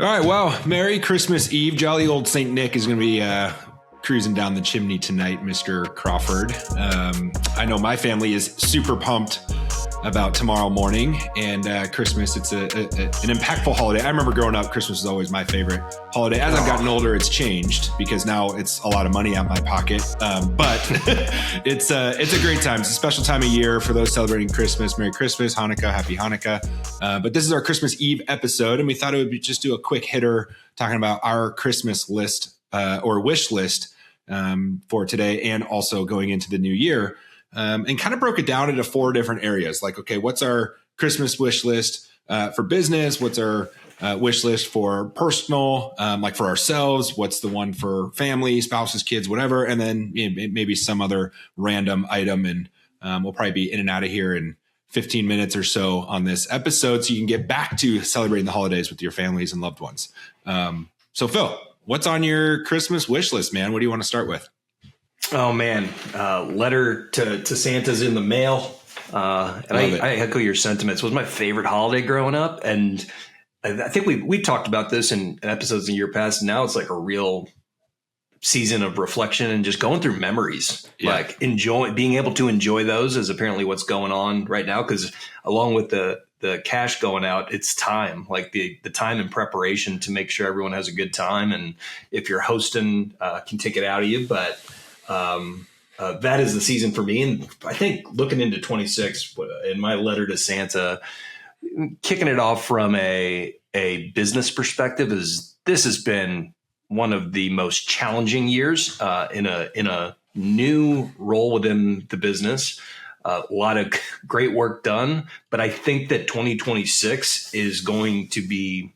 All right. Well, Merry Christmas Eve. Jolly old St. Nick is going to be cruising down the chimney tonight, Mr. Crawford. I know my family is super pumped about tomorrow morning and Christmas. It's an impactful holiday. I remember growing up, Christmas was always my favorite holiday. As I've gotten older, it's changed because now it's a lot of money out of my pocket. But it's a great time. It's a special time of year for those celebrating Christmas. Merry Christmas, Hanukkah, Happy Hanukkah. But this is our Christmas Eve episode, and we thought it would be just do a quick hitter talking about our Christmas list or wish list for today and also going into the new year. And kind of broke it down into 4 different areas. Like, okay, what's our Christmas wish list for business? What's our wish list for personal, like for ourselves? What's the one for family, spouses, kids, whatever? And then maybe some other random item. And we'll probably be in and out of here in 15 minutes or so on this episode, so you can get back to celebrating the holidays with your families and loved ones. So Phil, what's on your Christmas wish list, man? What do you want to start with? Oh man, letter to Santa's in the mail. And I echo your sentiments. It was my favorite holiday growing up. And I think we talked about this in episodes in year past. Now it's like a real season of reflection and just going through memories, like being able to enjoy those is apparently what's going on right now. Cause along with the cash going out, it's time, like the time and preparation to make sure everyone has a good time. And if you're hosting, can take it out of you, but that is the season for me. And I think looking into 26 in my letter to Santa, kicking it off from a business perspective this has been one of the most challenging years, in a new role within the business. A lot of great work done, but I think that 2026 is going to be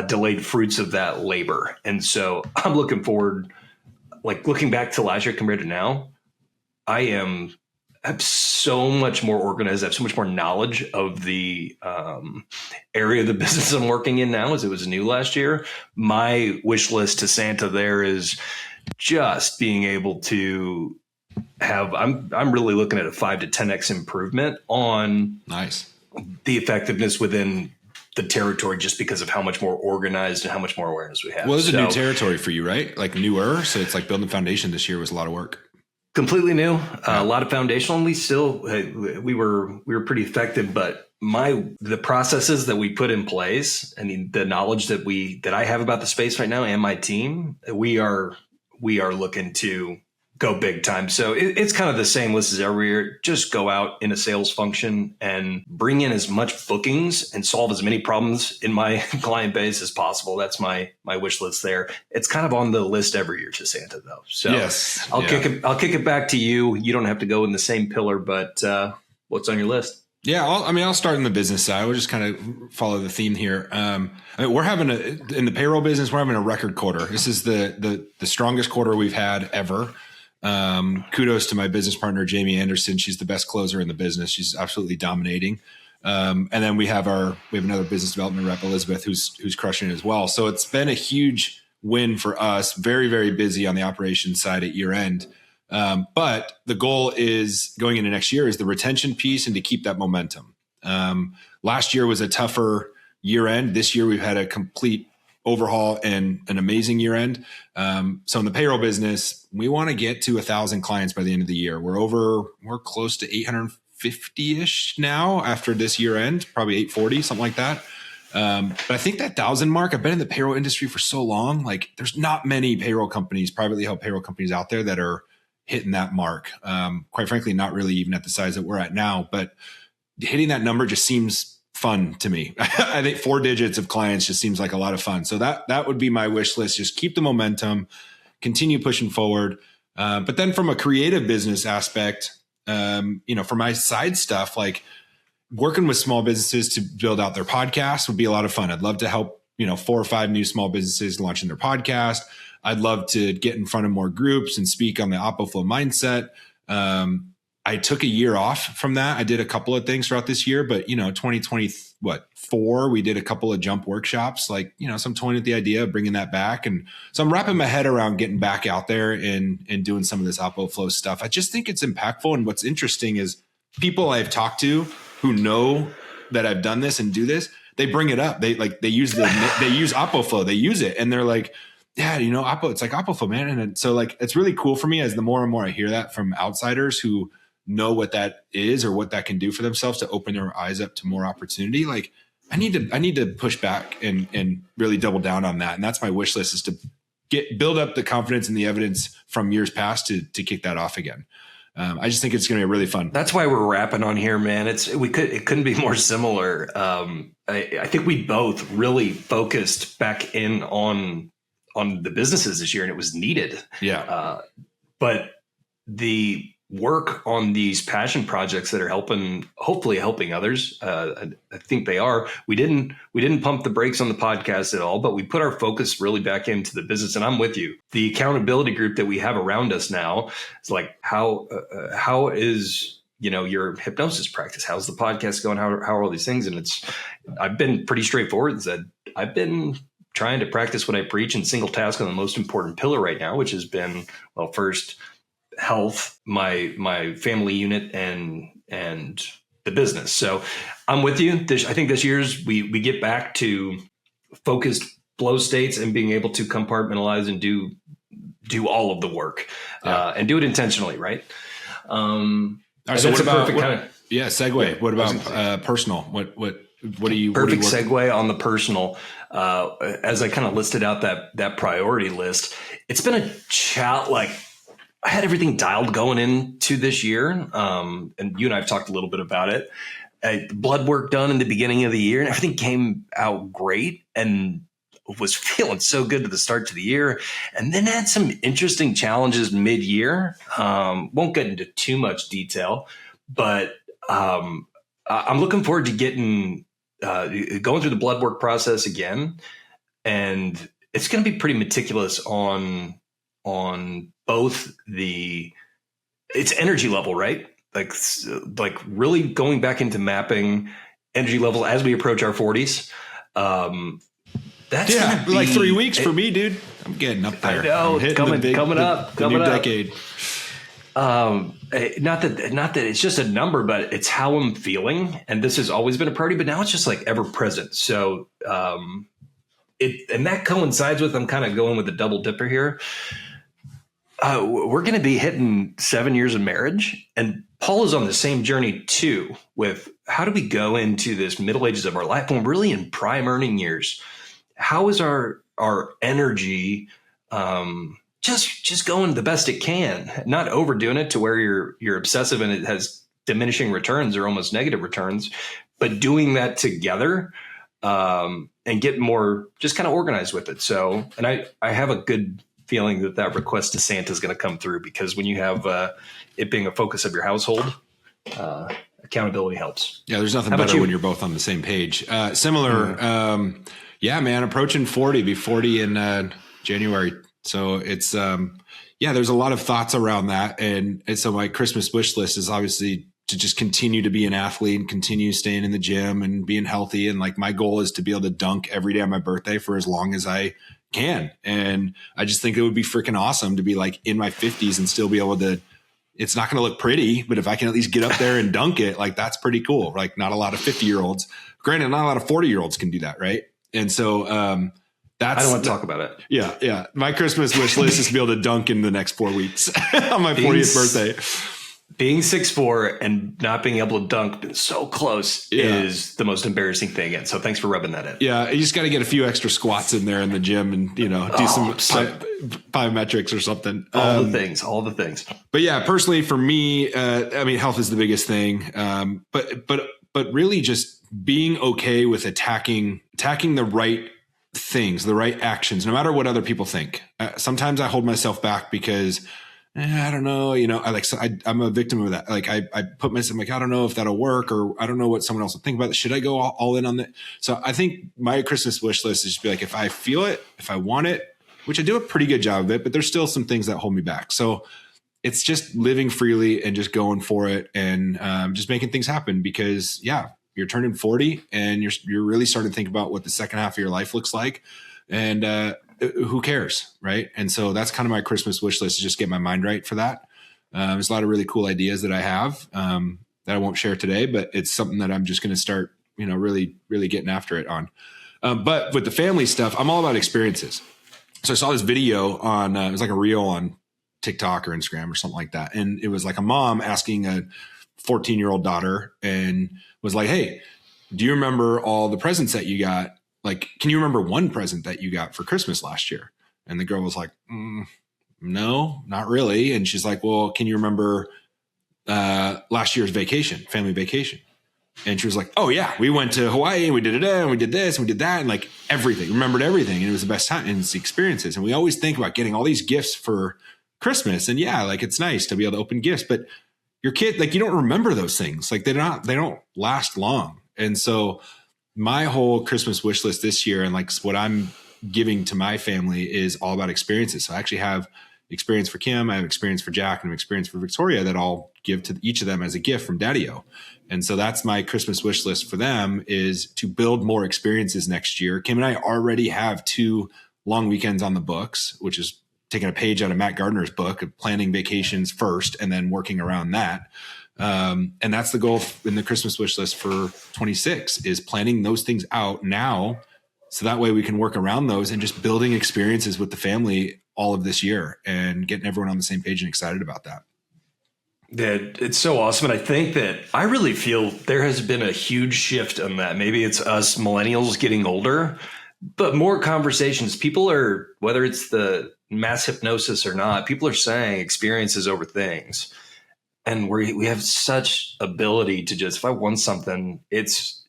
delayed fruits of that labor. And so I'm looking forward. Like looking back to last year compared to now, I'm so much more organized. I have so much more knowledge of the area of the business I'm working in now as it was new last year. My wish list to Santa there is just being able to have, I'm really looking at a 5 to 10x improvement on the effectiveness within the territory, just because of how much more organized and how much more awareness we have. Well, this is a new territory for you, right? Like newer. So it's like building the foundation this year was a lot of work. Completely new, a lot of foundational. And we were pretty effective, but the processes that we put in place, I mean, the knowledge that I have about the space right now and my team, we are looking to go big time. So it's kind of the same list as every year. Just go out in a sales function and bring in as much bookings and solve as many problems in my client base as possible. That's my wish list there. It's kind of on the list every year to Santa though. So yes, I'll kick it back to you. You don't have to go in the same pillar, but what's on your list? Yeah, I'll start in the business side. We'll just kind of follow the theme here. We're having in the payroll business, we're having a record quarter. This is the strongest quarter we've had ever. Kudos to my business partner, Jamie Anderson. She's the best closer in the business. She's absolutely dominating. And then we have another business development rep, Elizabeth, who's crushing it as well. So it's been a huge win for us. Very, very busy on the operations side at year end. But the goal is going into next year is the retention piece and to keep that momentum. Last year was a tougher year end. This year we've had a complete overhaul and an amazing year end. So in the payroll business, we want to get to 1,000 clients by the end of the year. We're close to 850-ish now after this year end, probably 840, something like that. But I think that 1,000 mark, I've been in the payroll industry for so long, like there's not many payroll companies, privately held payroll companies out there that are hitting that mark. Quite frankly, not really even at the size that we're at now, but hitting that number just seems fun to me. I think 4 digits of clients just seems like a lot of fun. So that would be my wish list. Just keep the momentum, continue pushing forward. But then from a creative business aspect, for my side stuff, like working with small businesses to build out their podcast would be a lot of fun. I'd love to help, 4 or 5 new small businesses launching their podcast. I'd love to get in front of more groups and speak on the OppoFlow mindset. I took a year off from that. I did a couple of things throughout this year, but 2024, we did a couple of jump workshops, like, so I'm toying with the idea of bringing that back. And so I'm wrapping my head around getting back out there and doing some of this OppoFlow stuff. I just think it's impactful. And what's interesting is people I've talked to who know that I've done this and do this, they bring it up. They use OppoFlow. They use it and they're like, yeah, Oppo, it's like OppoFlow, man. And so like, it's really cool for me as the more and more I hear that from outsiders who know what that is or what that can do for themselves to open their eyes up to more opportunity. Like I need to push back and really double down on that. And that's my wish list, is to build up the confidence and the evidence from years past to kick that off again. I just think it's going to be really fun. That's why we're rapping on here, man. It couldn't be more similar. I think we both really focused back in on the businesses this year, and it was needed. Yeah. But the work on these passion projects that are hopefully helping others. I think they are. We didn't pump the brakes on the podcast at all, but we put our focus really back into the business. And I'm with you. The accountability group that we have around us now is like, how is, your hypnosis practice? How's the podcast going? How are all these things? And I've been pretty straightforward and said, I've been trying to practice what I preach and single task on the most important pillar right now, which has been, well, first, health, my family unit, and the business. So I'm with you. I think this year's we get back to focused flow states and being able to compartmentalize and do all of the work and do it intentionally, right? All right, so what about segue? What about personal? What do you perfect segue on the personal? As I kind of listed out that priority list, it's been a I had everything dialed going into this year. And you and I have talked a little bit about it. Blood work done in the beginning of the year, and everything came out great and was feeling so good to the start to the year. And then had some interesting challenges mid-year. Won't get into too much detail, but I'm looking forward to going through the blood work process again. And it's going to be pretty meticulous on both it's energy level, right? Like really going back into mapping energy level as we approach our 40s. That's like 3 weeks for me, dude. I'm getting up there. I know, coming up, decade. Not that it's just a number, but it's how I'm feeling. And this has always been a priority, but now it's just like ever present. So, and that coincides with, I'm kind of going with a double dipper here. We're going to be hitting 7 years of marriage, and Paul is on the same journey too, with how do we go into this middle ages of our life when we're really in prime earning years? How is our energy just going the best it can, not overdoing it to where you're obsessive and it has diminishing returns or almost negative returns, but doing that together and get more just kind of organized with it. So, and I have a good feeling that request to Santa is going to come through, because when you have it being a focus of your household, accountability helps. Yeah, there's nothing better when you're both on the same page. Similar, yeah, man, approaching 40, be 40 in January. So it's, there's a lot of thoughts around that. And so my Christmas wish list is obviously to just continue to be an athlete and continue staying in the gym and being healthy. And like my goal is to be able to dunk every day on my birthday for as long as I can. And I just think it would be freaking awesome to be like in my 50s and still be able to, it's not going to look pretty, but if I can at least get up there and dunk it, like that's pretty cool. Like not a lot of 50-year-olds, granted, not a lot of 40-year-olds can do that. Right. And so, I don't want to talk about it. Yeah. My Christmas wish list is to be able to dunk in the next 4 weeks on my 40th birthday. Being 6'4" and not being able to dunk so close is the most embarrassing thing. And so thanks for rubbing that in. Yeah. You just got to get a few extra squats in there in the gym and, do some plyometrics or something. All the things. But yeah, personally for me, health is the biggest thing. But really just being okay with attacking the right things, the right actions, no matter what other people think. Sometimes I hold myself back because I don't know, I'm a victim of that. Like I put myself like, I don't know if that'll work, or I don't know what someone else will think about it. Should I go all in on that? So I think my Christmas wish list is just be like, if I feel it, if I want it, which I do a pretty good job of it, but there's still some things that hold me back. So it's just living freely and just going for it and just making things happen, because you're turning 40 and you're really starting to think about what the second half of your life looks like. And who cares, right? And so that's kind of my Christmas wish list, to just get my mind right for that. There's a lot of really cool ideas that I have that I won't share today, but it's something that I'm just going to start really, really getting after it on. But with the family stuff, I'm all about experiences. So I saw this video on, it was like a reel on TikTok or Instagram or something like that. And it was like a mom asking a 14-year-old daughter and was like, hey, do you remember all the presents that you got? Like, can you remember one present that you got for Christmas last year? And the girl was like, no, not really. And she's like, well, can you remember last year's vacation, family vacation? And she was like, oh yeah, we went to Hawaii and we did it and we did this and we did that and like everything, remembered everything. And it was the best time and it's the experiences. And we always think about getting all these gifts for Christmas. And yeah, like it's nice to be able to open gifts, but your kid, like you don't remember those things. Like they don't last long. And so my whole Christmas wish list this year and like what I'm giving to my family is all about experiences. So I actually have experience for Kim, I have experience for Jack, and experience for Victoria that I'll give to each of them as a gift from Daddy-O. And so that's my Christmas wish list for them, is to build more experiences next year. Kim and I already have 2 long weekends on the books, which is taking a page out of Matt Gardner's book of planning vacations first and then working around that. And that's the goal in the Christmas wish list for 26, is planning those things out now. So that way we can work around those and just building experiences with the family all of this year and getting everyone on the same page and excited about that. Yeah, it's so awesome. And I think that I really feel there has been a huge shift on that. Maybe it's us millennials getting older, but more conversations. People are, whether it's the mass hypnosis or not, people are saying experiences over things. And we have such ability to just, if I want something, it's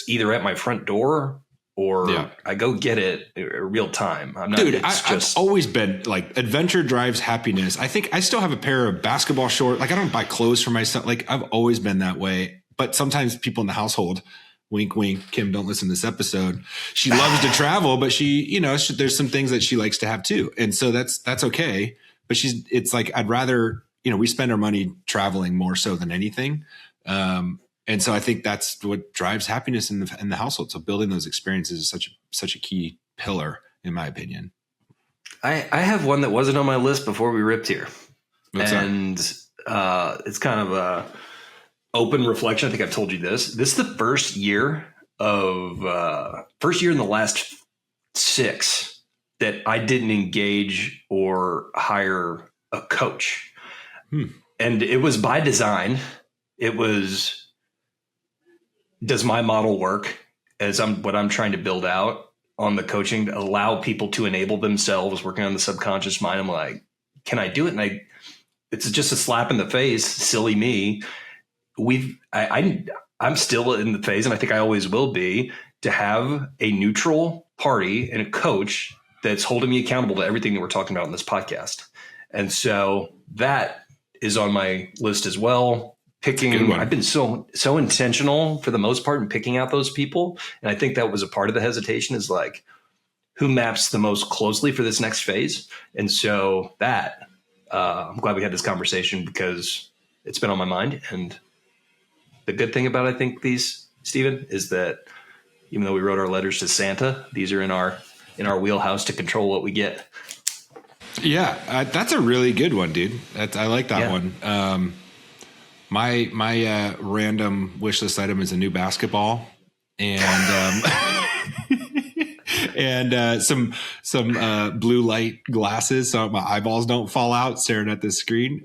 either at my front door or I go get it real time. I'm not, dude, I've always been like, adventure drives happiness. I think I still have a pair of basketball shorts. Like I don't buy clothes for myself. Like I've always been that way. But sometimes people in the household, wink, wink, Kim, don't listen to this episode. She loves to travel, but she, there's some things that she likes to have too. And so that's okay. But it's like, I'd rather, we spend our money traveling more so than anything. And so I think that's what drives happiness in the household. So building those experiences is such a key pillar, in my opinion. I have one that wasn't on my list before we ripped here. What's that? It's kind of a open reflection. I think I've told you this. This is the first year in the last 6 that I didn't engage or hire a coach. And it was by design. It was, does my model work as what I'm trying to build out on the coaching to allow people to enable themselves, working on the subconscious mind? I'm like, can I do it? And it's just a slap in the face, silly me. I'm still in the phase, and I think I always will be, to have a neutral party and a coach that's holding me accountable to everything that we're talking about in this podcast. And so that is on my list as well. I've been so intentional for the most part in picking out those people. And I think that was a part of the hesitation, is like, who maps the most closely for this next phase? And so I'm glad we had this conversation because it's been on my mind. And the good thing about, I think, these, Stephen, is that even though we wrote our letters to Santa, these are in our wheelhouse to control what we get. Yeah, that's a really good one, dude. I like that one. My random wish list item is a new basketball and and some blue light glasses so my eyeballs don't fall out staring at this screen.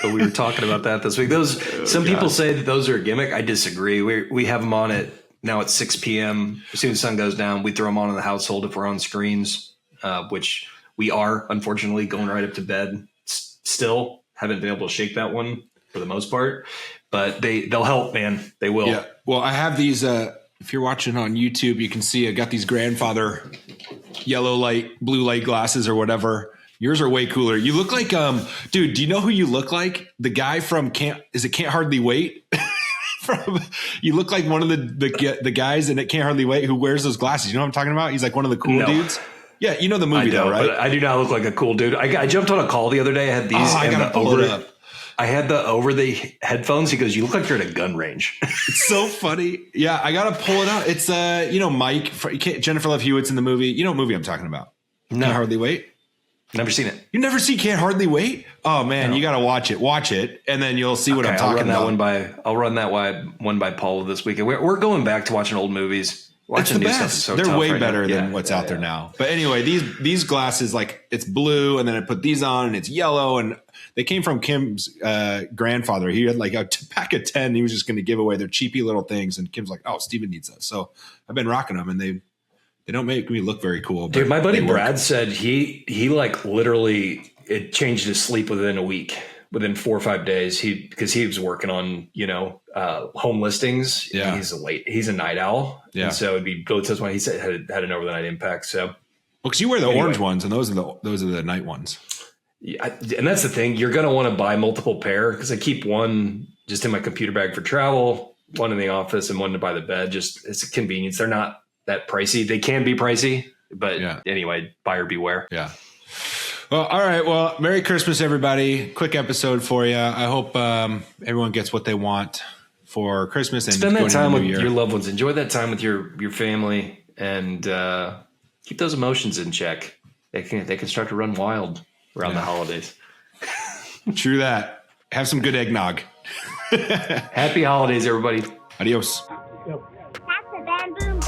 But we were talking about that this week. People say that those are a gimmick. I disagree. We have them on at 6 p.m. As soon as the sun goes down, we throw them on in the household if we're on screens, which we are, unfortunately, going right up to bed. Still haven't been able to shake that one for the most part, but they'll help, man. They will. Yeah. Well, I have these, if you're watching on YouTube, you can see I got these grandfather yellow light, blue light glasses or whatever. Yours are way cooler. You look like, dude, do you know who you look like? The guy from Can't Hardly Wait? You look like one of the guys in It Can't Hardly Wait who wears those glasses. You know what I'm talking about? He's like one of the cool dudes. Yeah, you know the movie though, right? I do not look like a cool dude. I jumped on a call the other day. I had these. I gotta pull it up. I had the over the headphones. He goes, "You look like you're at a gun range." It's so funny. Yeah, I gotta pull it out. It's Mike, Jennifer Love Hewitt's in the movie. You know what movie I'm talking about? No. Can't Hardly Wait. Never seen it. You never see Can't Hardly Wait? Oh man, you got to watch it, and then you'll see what I'm talking about. I'll run that one by Paul this weekend. We're going back to watching old movies. Watching new stuff is so they're way better than what's out there now. But anyway, these glasses, like it's blue, and then I put these on, and it's yellow, and they came from Kim's grandfather. He had like a pack of 10. He was just going to give away. They're cheapy little things, and Kim's like, "Oh, Steven needs those." So I've been rocking them, and they don't make me look very cool. Dude, my buddy Brad said he like literally it changed his sleep within a week, within 4 or 5 days. Because he was working on home listings. Yeah, he's a night owl. Yeah, and so it'd be really tough when he said had an overnight impact. So because you wear the orange ones, and those are the night ones. Yeah, and that's the thing. You're going to want to buy multiple pair because I keep one just in my computer bag for travel, one in the office, and one to buy the bed. Just it's a convenience. They're not that pricey. They can be pricey, but anyway, buyer beware. Yeah. Well, all right. Well, Merry Christmas, everybody. Quick episode for you. I hope everyone gets what they want for Christmas and spend that time with your loved ones. Enjoy that time with your family, and keep those emotions in check. They can start to run wild around the holidays. True that. Have some good eggnog. Happy holidays, everybody. Adios. That's the bamboo